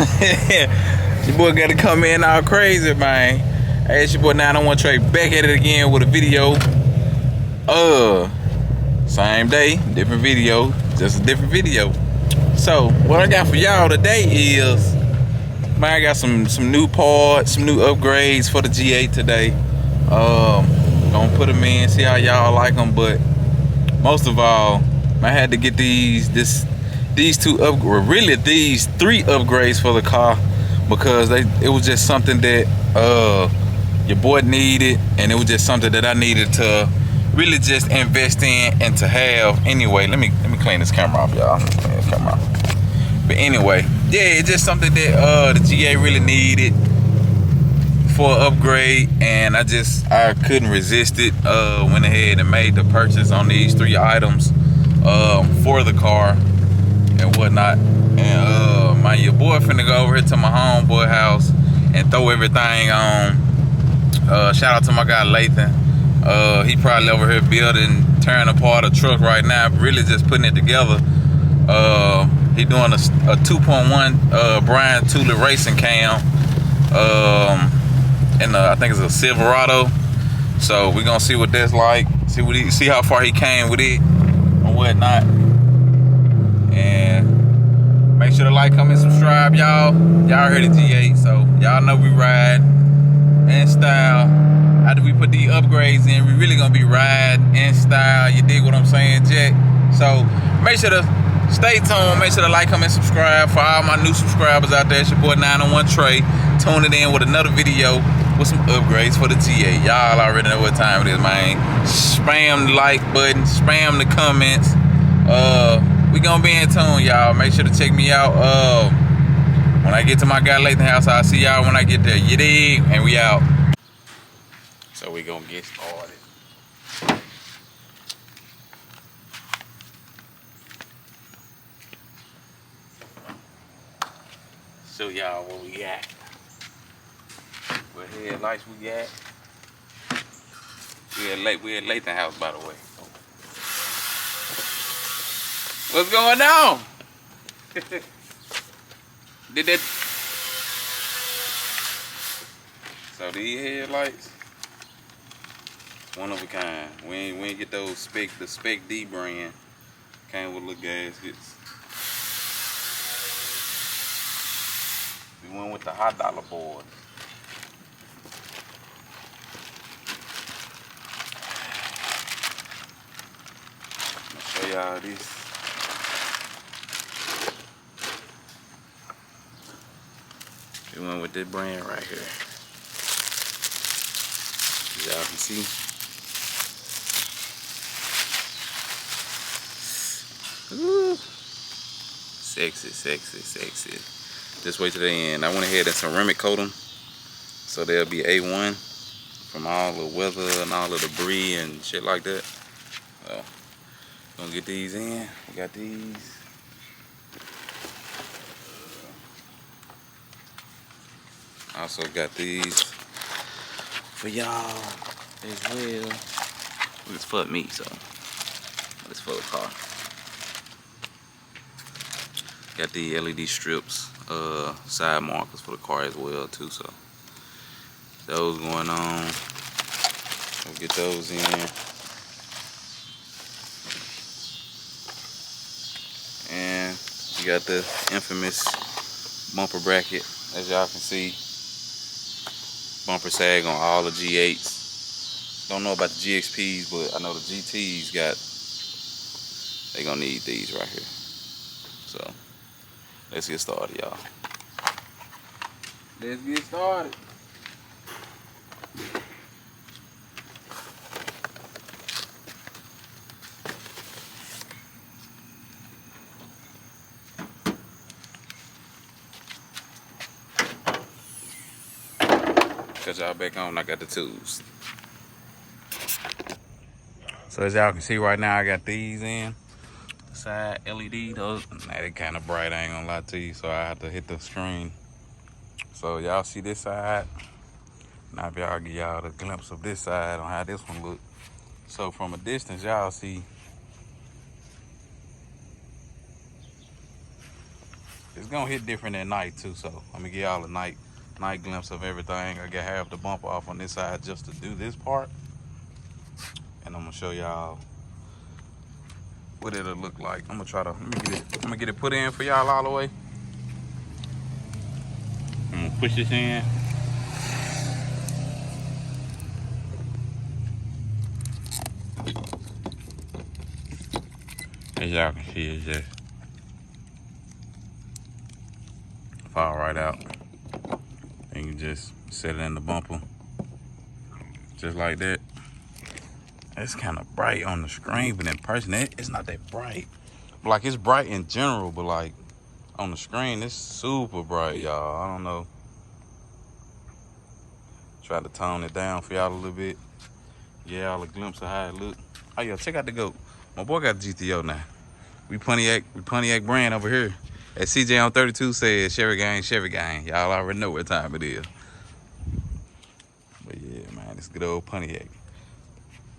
Your boy got to come in all crazy, man. Hey, it's your boy 901 Trey back at it again with a video. Same day, different video, just a different video. So what I got for y'all today is, man, I got some new parts, some new upgrades for the G8 today. Gonna put them in, see how y'all like them. But most of all, I had to get these three upgrades for the car, because it was just something that your boy needed, and it was just something that I needed to really just invest in and to have. Anyway, let me clean this camera off, y'all. Clean this camera off. But anyway, yeah, it's just something that the G8 really needed for an upgrade, and I couldn't resist it. Went ahead and made the purchase on these 3 items for the car and whatnot. And your boy finna go over here to my homeboy house and throw everything on. Shout out to my guy Lathan. He probably over here building, tearing apart a truck right now, really just putting it together. He doing a 2.1 Brian Tulip racing cam, and I think it's a Silverado. So we're gonna see what that's like, see how far he came with it or whatnot. And make sure to like, comment, subscribe, y'all. Y'all heard the G8, so y'all know we ride in style. After we put the upgrades in, we really gonna be riding in style. You dig what I'm saying, Jack? So make sure to stay tuned. Make sure to like, comment, subscribe. For all my new subscribers out there, it's your boy 901 Trey, tuning in with another video with some upgrades for the G8. Y'all already know what time it is, man. Spam the like button, spam the comments. We gonna be in tune, y'all. Make sure to check me out. When I get to my guy Lathan house, I'll see y'all when I get there. You dig? And we out. So we gonna get started. Show y'all what we got. What headlights we got. We at Lathan house, by the way. What's going on? Did that? So these headlights, one of a kind. We ain't get those the Spec D brand. Came with little gaskets. We went with the high dollar board. I'm gonna show y'all this. We went with this brand right here. Y'all can see. Ooh. Sexy, sexy, sexy. Just wait till the end. I went ahead and ceramic coat them, so they'll be A1 from all the weather and all the debris and shit like that. So, gonna get these in. We got these. Also got these for y'all as well. It's for me, so it's for the car. Got the LED strips, side markers for the car as well too. So those going on. We'll get those in. And you got the infamous bumper bracket, as y'all can see. Bumper sag on all the G8s. Don't know about the GXPs, but I know the GTs they gonna need these right here. So let's get started, y'all. Let's get started. Cut y'all back on, I got the tools. So as y'all can see right now, I got these in. Side LED, those, nah, they kind of bright, I ain't gonna lie to you, so I have to hit the screen. So y'all see this side. Now if y'all give y'all a glimpse of this side on how this one look. So from a distance, y'all see it's gonna hit different at night too. So I'm gonna give y'all a night glimpse of everything. I got half the bumper off on this side just to do this part, and I'm gonna show y'all what it'll look like. I'm gonna get it put in for y'all all the way. I'm gonna push this in. As y'all can see, it's just fall right out. And you just set it in the bumper, just like that. It's kind of bright on the screen, but in person, it's not that bright. Like, it's bright in general, but like on the screen, it's super bright, y'all. I don't know. Try to tone it down for y'all a little bit. Yeah, y'all a glimpse of how it look. Oh yeah, check out the goat. My boy got the GTO now. We Pontiac brand over here. As CJ on 32 said, Chevy gang. Y'all already know what time it is. But yeah, man, it's good old Pontiac.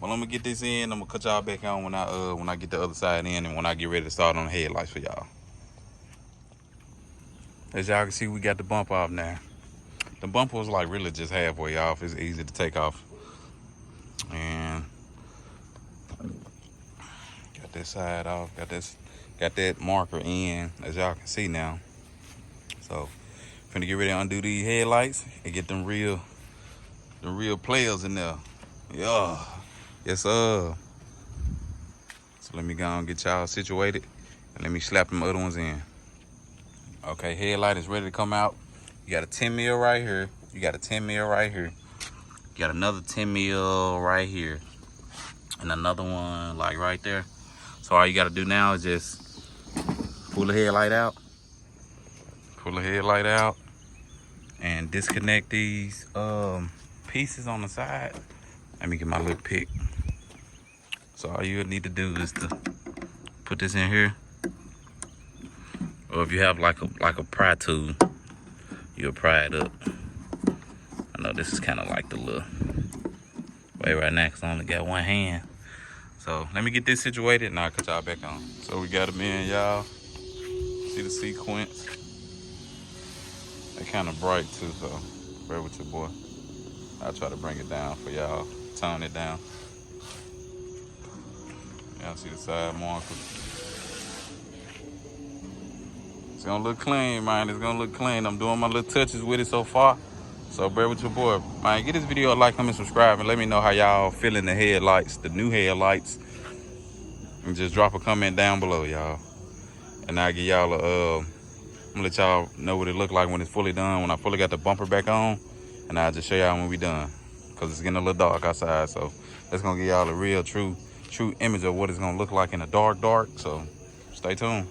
Well, I'm gonna get this in. I'm gonna cut y'all back on when I get the other side in and when I get ready to start on the headlights for y'all. As y'all can see, we got the bump off now. The bumper was like really just halfway off. It's easy to take off. And got this side off. Got that marker in, as y'all can see now. So, finna get ready to undo these headlights and get them real players in there. Yeah. Yes, sir. So let me go and get y'all situated and let me slap them other ones in. Okay, headlight is ready to come out. You got a 10 mil right here. You got a 10 mil right here. You got another 10 mil right here. And another one like right there. So all you gotta do now is just pull the headlight out. Pull the headlight out. And disconnect these pieces on the side. Let me get my little pick. So all you need to do is to put this in here. Or if you have like a pry tool, you'll pry it up. I know this is kind of like the little way right now because I only got one hand. So let me get this situated and I'll cut y'all back on. So we got them in, y'all. See the sequence. They kind of bright too, so bear with your boy. I'll try to bring it down for y'all. Tone it down. Y'all see the side marker. It's gonna look clean, man. It's gonna look clean. I'm doing my little touches with it so far. So bear with your boy. Man, get this video a like, comment, subscribe, and let me know how y'all feeling the headlights, the new headlights. And just drop a comment down below, y'all. And I'll give y'all I'm gonna let y'all know what it look like when it's fully done, when I fully got the bumper back on. And I'll just show y'all when we done. Cause it's getting a little dark outside. So that's gonna give y'all a real true image of what it's gonna look like in the dark. So stay tuned.